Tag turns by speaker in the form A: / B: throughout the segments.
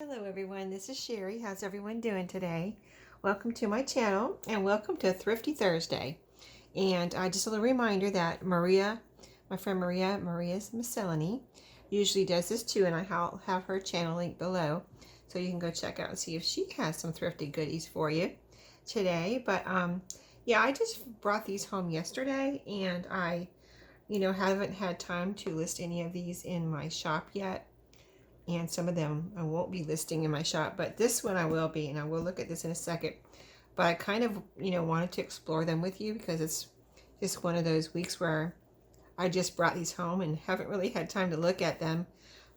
A: Hello everyone, this is Sherry. How's everyone doing today? Welcome to my channel and welcome to Thrifty Thursday. And just a little reminder that Maria, my friend Maria's Miscellany, usually does this too, and I'll have her channel link below so you can go check out and see if she has some thrifty goodies for you today. But yeah, I just brought these home yesterday and I haven't had time to list any of these in my shop yet. And some of them I won't be listing in my shop, but this one I will be, and I will look at this in a second. But I kind of, wanted to explore them with you because it's just one of those weeks where I just brought these home and haven't really had time to look at them.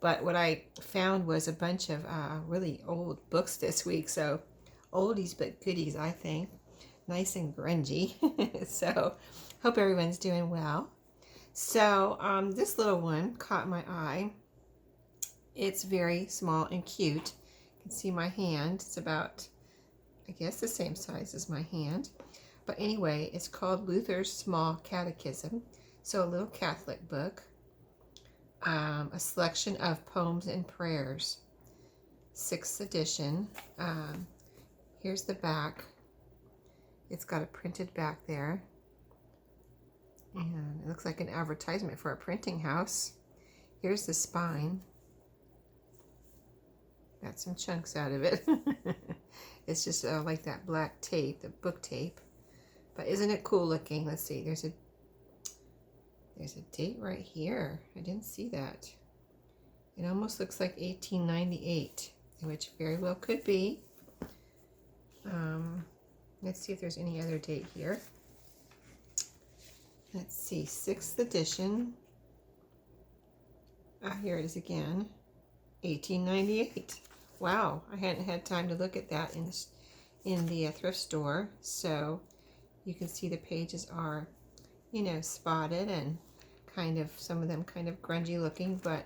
A: But what I found was a bunch of really old books this week. So oldies but goodies, I think. Nice and grungy. So hope everyone's doing well. So this little one caught my eye. It's very small and cute. You can see my hand. It's about, I guess, the same size as my hand. But anyway, it's called Luther's Small Catechism. So a little Catholic book. A selection of poems and prayers. 6th edition. Here's the back. It's got a printed back there. And it looks like an advertisement for a printing house. Here's the spine. Got some chunks out of it. It's just like that black tape, the book tape. But isn't it cool looking? Let's see. There's a date right here. I didn't see that. It almost looks like 1898, which very well could be. Let's see if there's any other date here. Let's see. 6th edition. Here it is again. 1898. Wow, I hadn't had time to look at that in the thrift store. So you can see the pages are, spotted and kind of, some of them kind of grungy looking, but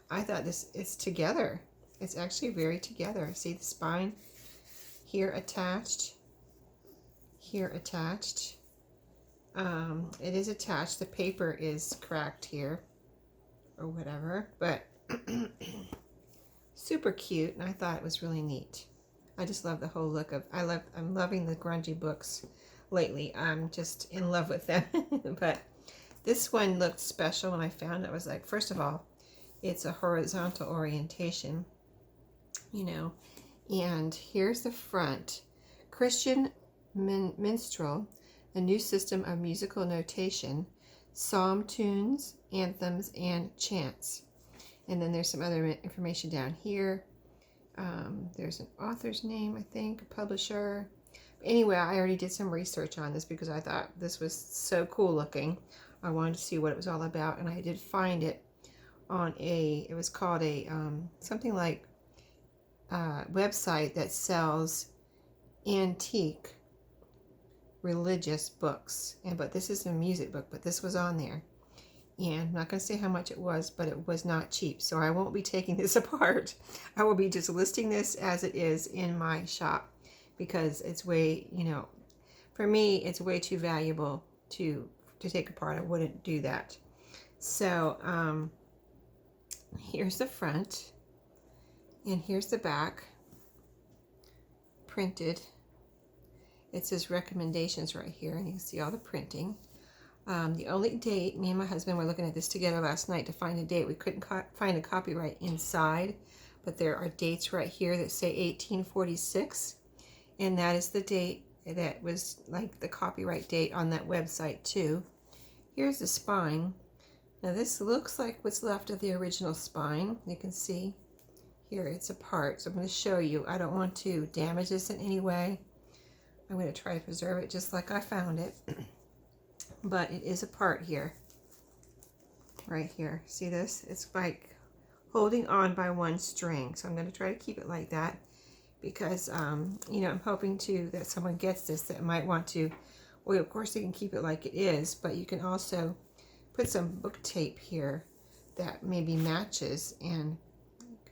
A: I thought it's together. It's actually very together. See the spine here attached, here attached. It is attached. The paper is cracked here or whatever, but super cute, and I thought it was really neat. I just love the whole look of, I'm loving the grungy books lately. I'm just in love with them. But this one looked special when I found it. I was like, first of all, it's a horizontal orientation, and here's the front. Christian Minstrel, a new system of musical notation, psalm tunes, anthems, and chants. And then there's some other information down here. There's an author's name, I think, a publisher. Anyway, I already did some research on this because I thought this was so cool looking. I wanted to see what it was all about, and I did find it on it was called a, something like website that sells antique religious books. But this is a music book, but this was on there. And I'm not going to say how much it was, but it was not cheap. So I won't be taking this apart. I will be just listing this as it is in my shop because it's way, for me, it's way too valuable to take apart. I wouldn't do that. So here's the front and here's the back printed. It says recommendations right here, and you can see all the printing. The only date, me and my husband were looking at this together last night to find a date. We couldn't find a copyright inside, but there are dates right here that say 1846, and that is the date that was like the copyright date on that website too. Here's the spine. Now this looks like what's left of the original spine. You can see here it's apart, so I'm going to show you. I don't want to damage this in any way. I'm going to try to preserve it just like I found it. But it is apart here, right here. See this? It's like holding on by one string. So I'm going to try to keep it like that because, I'm hoping that someone gets this that might want to, well, of course you can keep it like it is, but you can also put some book tape here that maybe matches and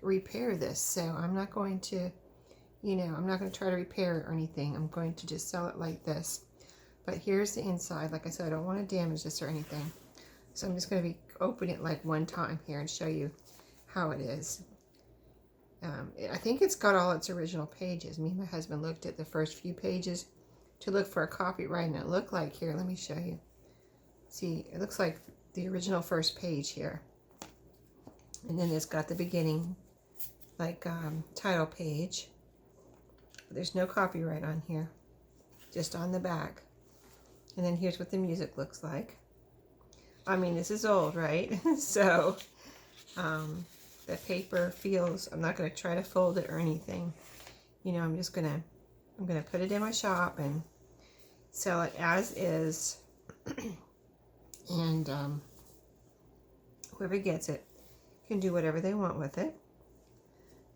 A: repair this. So I'm not going to, I'm not going to try to repair it or anything. I'm going to just sell it like this. But here's the inside. Like I said, I don't want to damage this or anything. So I'm just going to open it like one time here and show you how it is. I think it's got all its original pages. Me and my husband looked at the first few pages to look for a copyright, and it looked like, here, let me show you. See, it looks like the original first page here. And then it's got the beginning, like, title page. But there's no copyright on here, just on the back. And then here's what the music looks like. I mean, this is old, right? So, the paper feels, I'm not going to try to fold it or anything. You know, I'm going to put it in my shop and sell it as is. And whoever gets it can do whatever they want with it.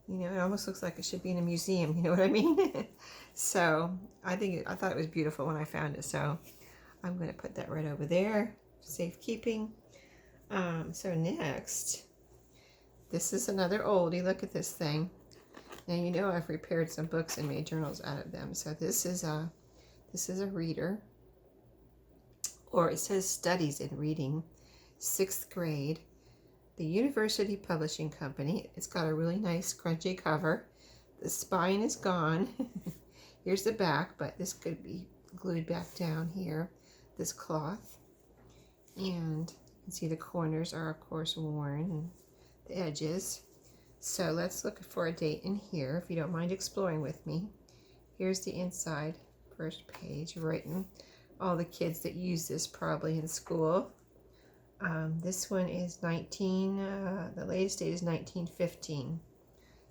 A: You know, it almost looks like it should be in a museum, you know what I mean? So I thought it was beautiful when I found it. So I'm going to put that right over there, safekeeping. So next, this is another oldie. Look at this thing. Now you know I've repaired some books and made journals out of them. So this is a reader, or it says Studies in Reading, 6th grade. The University Publishing Company. It's got a really nice scrunchy cover. The spine is gone. Here's the back, but this could be glued back down here, this cloth. And you can see the corners are, of course, worn, and the edges. So let's look for a date in here, if you don't mind exploring with me. Here's the inside, first page, written. All the kids that use this probably in school. This one is the latest date is 1915.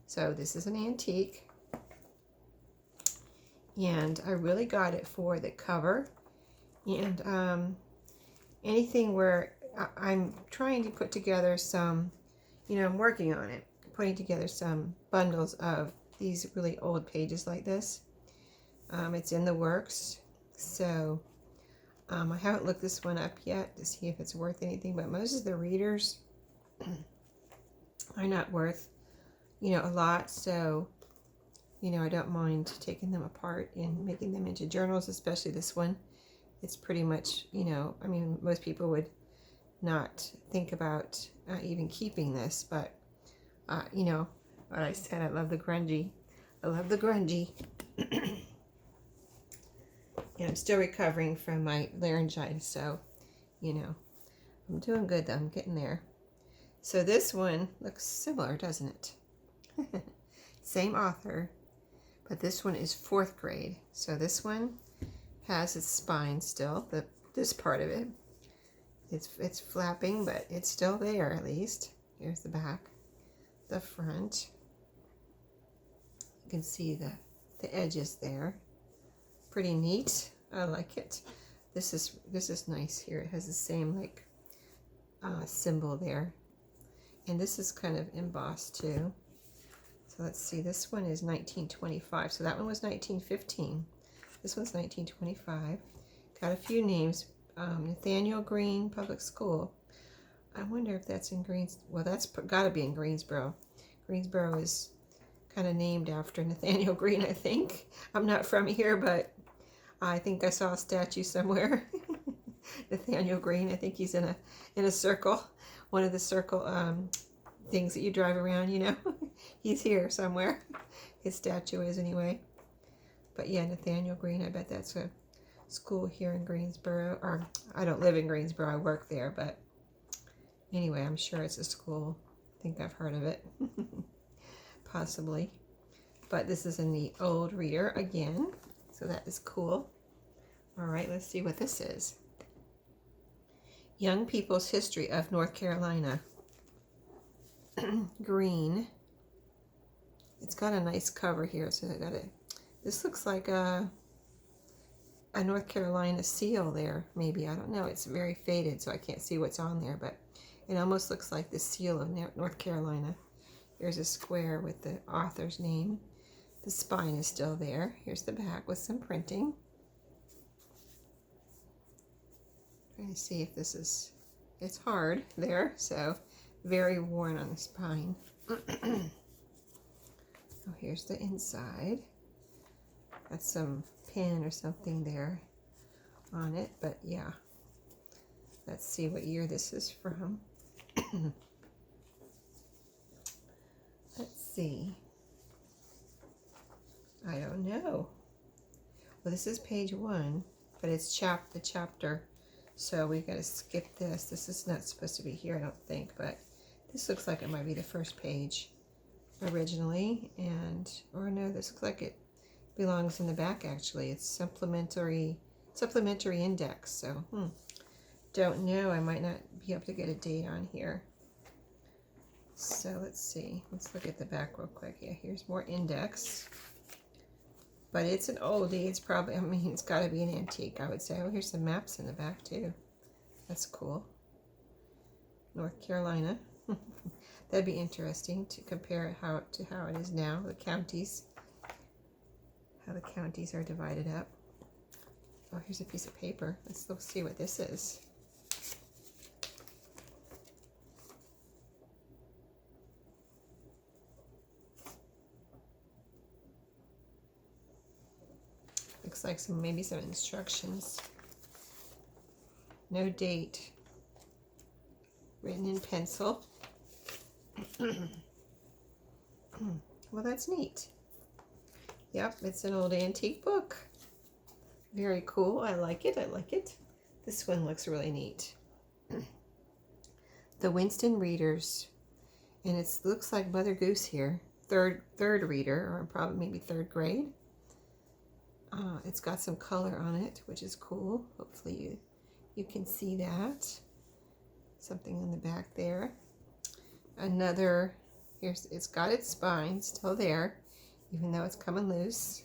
A: So this is an antique. And I really got it for the cover. And anything where I'm trying to put together some, you know, I'm working on it, putting together some bundles of these really old pages like this. It's in the works. So I haven't looked this one up yet to see if it's worth anything, but most of the readers are not worth, you know, a lot. So, you know, I don't mind taking them apart and making them into journals, especially this one. It's pretty much, you know, I mean, most people would not think about even keeping this, but, you know, like I said, I love the grungy. I love the grungy. And I'm still recovering from my laryngitis, so, you know, I'm doing good though. I'm getting there. So this one looks similar, doesn't it? Same author, but this one is 4th grade. So this one has its spine still, this part of it. It's flapping, but it's still there at least. Here's the back, the front. You can see the edges there. Pretty neat. I like it. This is nice here. It has the same like symbol there, and this is kind of embossed too. So let's see. This one is 1925. So that one was 1915. This one's 1925. Got a few names. Nathaniel Green Public School. I wonder if that's in well, that's got to be in Greensboro. Greensboro is kind of named after Nathaniel Green, I think. I'm not from here, but I think I saw a statue somewhere. Nathaniel Green. I think he's in a circle, one of the circle things that you drive around, you know. He's here somewhere. His statue is anyway. But yeah, Nathaniel Green. I bet that's a school here in Greensboro. Or I don't live in Greensboro. I work there, but anyway, I'm sure it's a school. I think I've heard of it. Possibly. But this is a neat old reader again. So that is cool. All right, let's see what this is. Young People's History of North Carolina. Green. It's got a nice cover here, so I got it. This looks like a North Carolina seal there, maybe. I don't know. It's very faded, so I can't see what's on there, but it almost looks like the seal of North Carolina. Here's a square with the author's name. The spine is still there. Here's the back with some printing. Trying to see if this is, it's hard there, so very worn on the spine. Oh, here's the inside. Got some pin or something there on it, but yeah. Let's see what year this is from. Let's see. I don't know. Well, this is page 1, but it's the chapter. So we got to skip this. This is not supposed to be here, I don't think, but this looks like it might be the first page originally. Or no, this looks like it belongs in the back actually. It's supplementary index. So, don't know. I might not be able to get a date on here. So let's see. Let's look at the back real quick. Yeah, here's more index. But it's an oldie. It's probably, I mean, it's got to be an antique, I would say. Oh, here's some maps in the back, too. That's cool. North Carolina. That'd be interesting to compare it to how it is now, the counties. How the counties are divided up. Oh, here's a piece of paper. Let's see what this is. Looks like maybe some instructions. No date. Written in pencil. Well, that's neat. Yep, it's an old antique book. Very cool. I like it. I like it. This one looks really neat. The Winston Readers. And it looks like Mother Goose here. Third reader, or probably maybe 3rd grade. It's got some color on it, which is cool. Hopefully you can see that. Something in the back there. Another, it's got its spine still there, even though it's coming loose.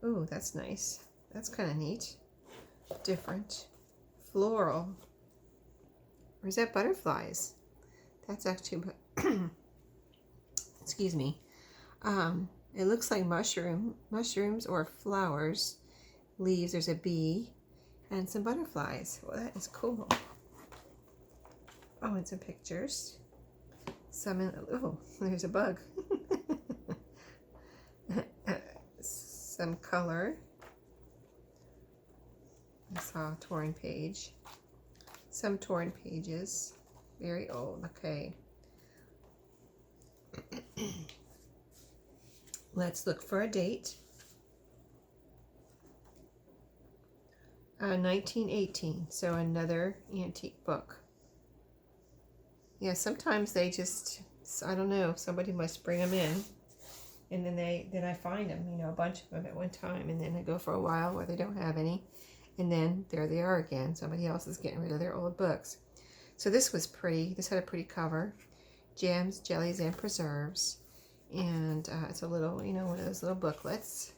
A: Ooh, that's nice. That's kind of neat. Different. Floral. Or is that butterflies? That's actually, excuse me. It looks like mushrooms or flowers, leaves. There's a bee and some butterflies. Well, that is cool. Oh, and some pictures. Oh, there's a bug. Some color. I saw a torn page. Some torn pages. Very old. Okay. Let's look for a date. 1918. So another antique book. Yeah, sometimes they just, I don't know, somebody must bring them in, and then I find them, you know, a bunch of them at one time, and then they go for a while where they don't have any, and then there they are again. Somebody else is getting rid of their old books. So this was pretty. This had a pretty cover. Jams, jellies, and preserves. And it's a little, you know, one of those little booklets.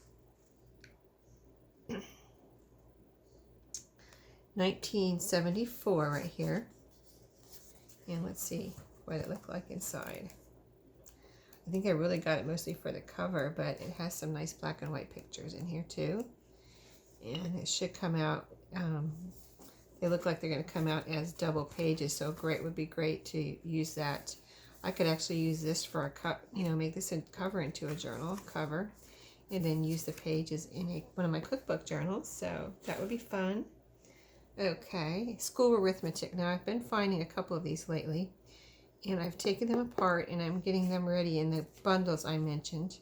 A: 1974 right here. And let's see what it looked like inside. I think I really got it mostly for the cover, but it has some nice black and white pictures in here too. And it should come out, they look like they're going to come out as double pages, so it would be great to use that. I could actually use this for a cup, you know, make this a cover into a journal cover, and then use the pages in one of my cookbook journals, so that would be fun. Okay, school arithmetic. Now I've been finding a couple of these lately, and I've taken them apart and I'm getting them ready in the bundles I mentioned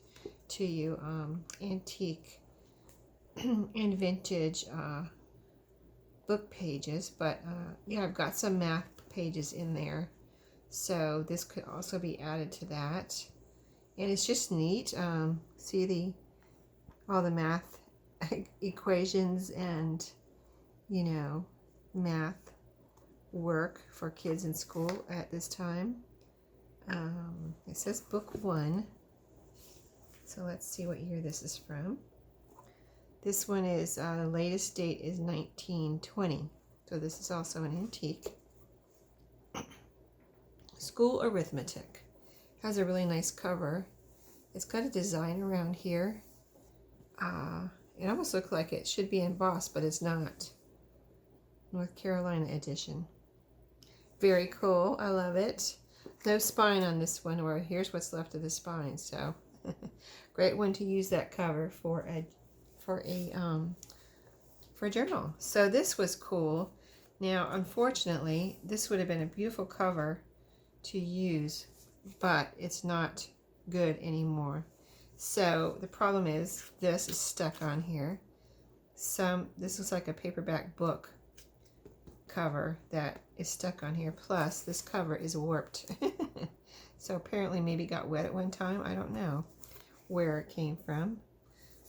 A: to you, antique and vintage book pages. But yeah, I've got some math pages in there, so this could also be added to that. And it's just neat. See all the math equations and, you know, math work for kids in school at this time. It says book 1. So let's see what year this is from. This one is, the latest date is 1920. So this is also an antique. School Arithmetic. Has a really nice cover. It's got a design around here. It almost looks like it should be embossed, but it's not. North Carolina edition. Very cool. I love it. No spine on this one, or here's what's left of the spine. So great one to use that cover for a journal. So this was cool. Now, unfortunately, this would have been a beautiful cover to use, but it's not good anymore. So the problem is this is stuck on here. This looks like a paperback book cover that is stuck on here. Plus this cover is warped. So apparently maybe got wet at one time. I don't know where it came from.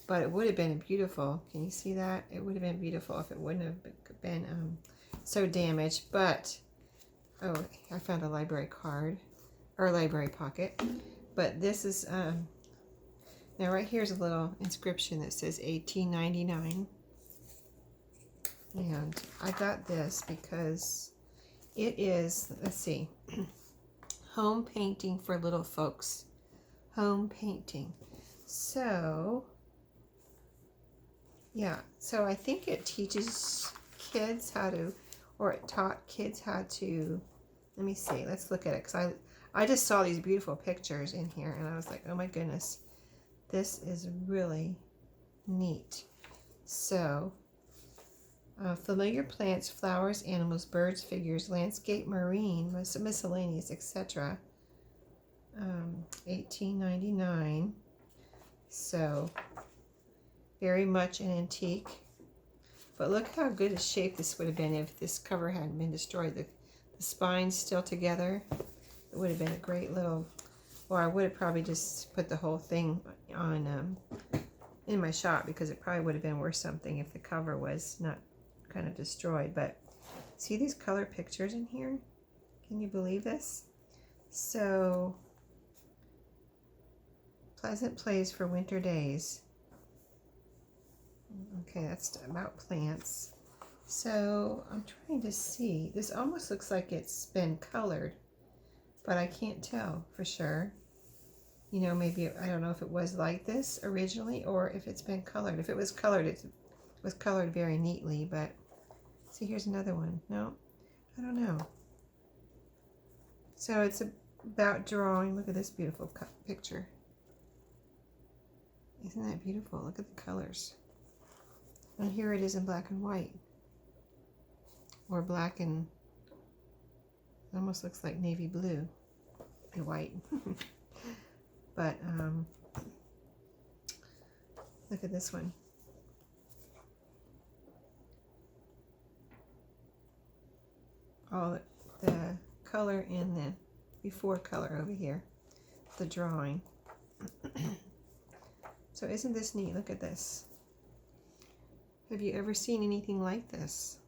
A: But it would have been beautiful. Can you see that? It would have been beautiful if it wouldn't have been so damaged. But, oh, I found a library card, or a library pocket. But this is, now right here's a little inscription that says 1899. And I got this because it is, let's see, home painting for little folks. Home painting. So... yeah, so I think it teaches kids how to, or it taught kids how to, let me see, let's look at it, because I just saw these beautiful pictures in here, and I was like, oh my goodness, this is really neat. So, familiar plants, flowers, animals, birds, figures, landscape, marine, miscellaneous, etc. 1899, so... very much an antique, but look how good a shape this would have been if this cover hadn't been destroyed. The spine's still together. It would have been a great little, or I would have probably just put the whole thing on in my shop, because it probably would have been worth something if the cover was not kind of destroyed. But see these color pictures in here? Can you believe this? So, pleasant place for winter days. Okay, that's about plants. So I'm trying to see. This almost looks like it's been colored, but I can't tell for sure. You know, maybe, I don't know if it was like this originally or if it's been colored. If it was colored, it was colored very neatly, but see, here's another one. No, I don't know. So it's about drawing. Look at this beautiful picture. Isn't that beautiful? Look at the colors. And here it is in black and white, or black and, it almost looks like navy blue and white. But look at this one. All the color in the before color over here, the drawing. So isn't this neat? Look at this. Have you ever seen anything like this?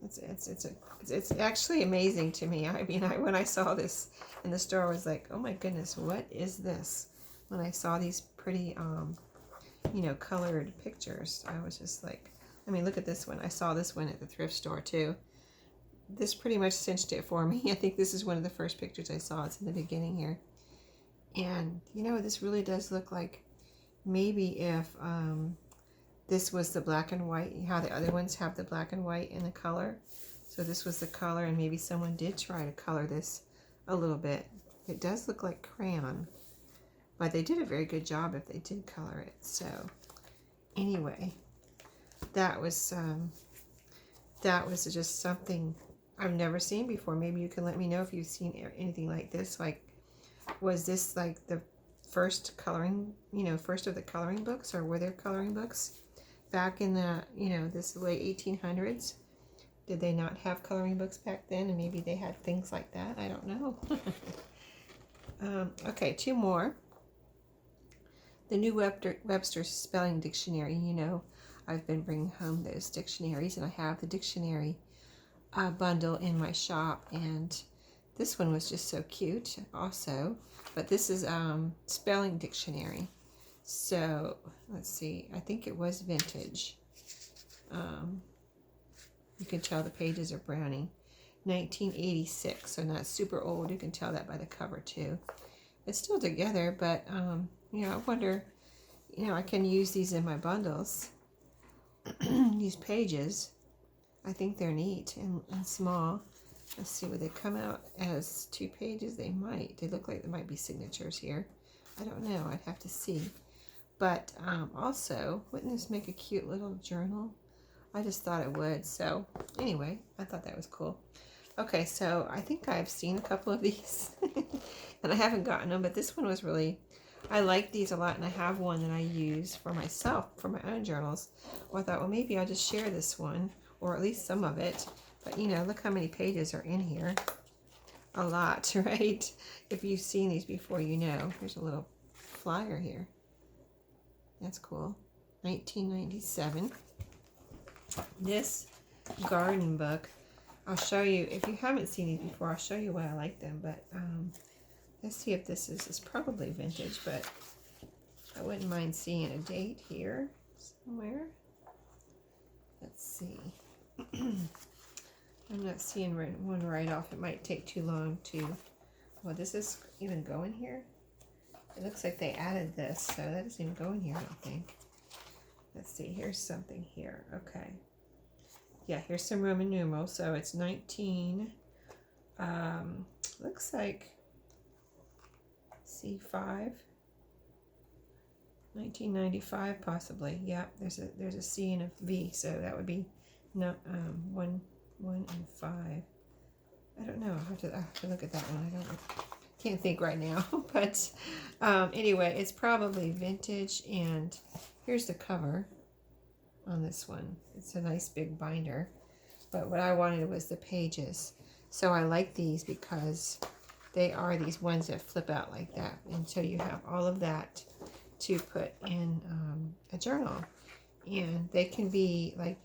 A: It's actually amazing to me. I mean, when I saw this in the store, I was like, oh my goodness, what is this? When I saw these pretty, you know, colored pictures, I was just like, I mean, look at this one. I saw this one at the thrift store too. This pretty much cinched it for me. I think this is one of the first pictures I saw. It's in the beginning here. And, you know, this really does look like maybe if, this was the black and white, how the other ones have the black and white in the color. So this was the color, and maybe someone did try to color this a little bit. It does look like crayon, but they did a very good job if they did color it. So anyway, that was just something I've never seen before. Maybe you can let me know if you've seen anything like this. Like, was this like the first coloring, you know, first of the coloring books, or were there coloring books back in the, you know, this late 1800s? Did they not have coloring books back then, and maybe they had things like that? I don't know. Okay, two more. The New Webster's Spelling Dictionary. You know, I've been bringing home those dictionaries, and I have the dictionary bundle in my shop, and this one was just so cute also. But this is spelling dictionary. So let's see, I think it was vintage. You can tell the pages are browning. 1986, so not super old. You can tell that by the cover too. It's still together, but you know, I wonder, you know, I can use these in my bundles. These pages, I think they're neat and small. Let's see, would they come out as 2 pages? They might. They look like there might be signatures here. I don't know. I'd have to see. But also, wouldn't this make a cute little journal? I just thought it would. So anyway, I thought that was cool. Okay, so I think I've seen a couple of these and I haven't gotten them, but this one was really, I like these a lot, and I have one that I use for myself, for my own journals. Well, I thought, well, maybe I'll just share this one, or at least some of it. But, you know, look how many pages are in here. A lot, right? If you've seen these before, you know. Here's a little flyer here. That's cool. 1997. This garden book, I'll show you. If you haven't seen these before, I'll show you why I like them. But let's see if this is probably vintage, but I wouldn't mind seeing a date here somewhere. Let's see. I'm not seeing one right off. It might take too long to... Well, this is even going here. It looks like they added this, so that doesn't even go in here, I don't think. Let's see. Here's something here. Okay. Yeah, here's some Roman numerals. So it's 19... looks like C5. 1995, possibly. Yeah, there's a C and a V, so that would be not 1 and 5. I don't know. I have to look at that one. Can't think right now. But anyway, it's probably vintage. And here's the cover on this one. It's a nice big binder. But what I wanted was the pages. So I like these because they are these ones that flip out like that. And so you have all of that to put in a journal. And they can be like,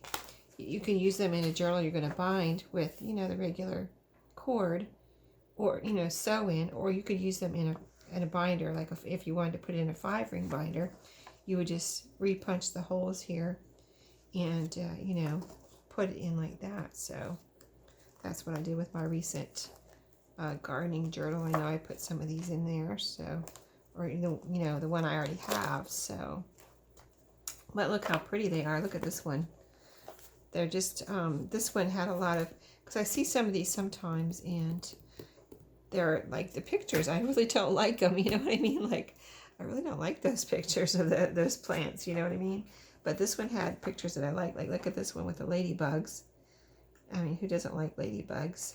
A: you can use them in a journal you're going to bind with, you know, the regular cord, or, you know, sew in, or you could use them in a binder. Like if you wanted to put it in a 5-ring binder, you would just re-punch the holes here and, you know, put it in like that. So that's what I did with my recent gardening journal. I know I put some of these in there, so, or, you know, the one I already have. So, but look how pretty they are. Look at this one. They're just, this one had a lot of, because I see some of these sometimes, and they're like the pictures, I really don't like them, you know what I mean? Like, I really don't like those pictures of those plants, you know what I mean? But this one had pictures that I like look at this one with the ladybugs. I mean, who doesn't like ladybugs?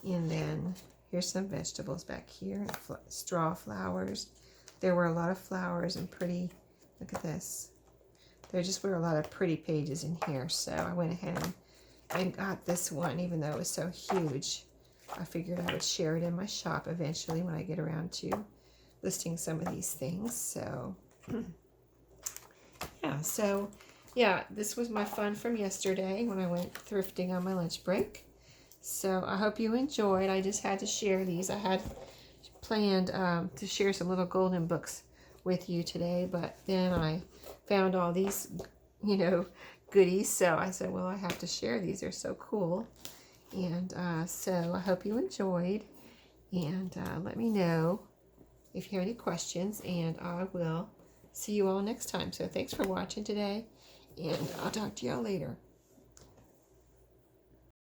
A: And then here's some vegetables back here, and straw flowers. There were a lot of flowers and pretty, look at this. There just were a lot of pretty pages in here, so I went ahead and got this one, even though it was so huge. I figured I would share it in my shop eventually when I get around to listing some of these things. So, yeah, this was my fun from yesterday when I went thrifting on my lunch break. So I hope you enjoyed. I just had to share these. I had planned to share some little golden books with you today, but then I found all these, you know, goodies. So I said, well, I have to share these. They're so cool. And so I hope you enjoyed. And let me know if you have any questions. And I will see you all next time. So thanks for watching today. And I'll talk to y'all later.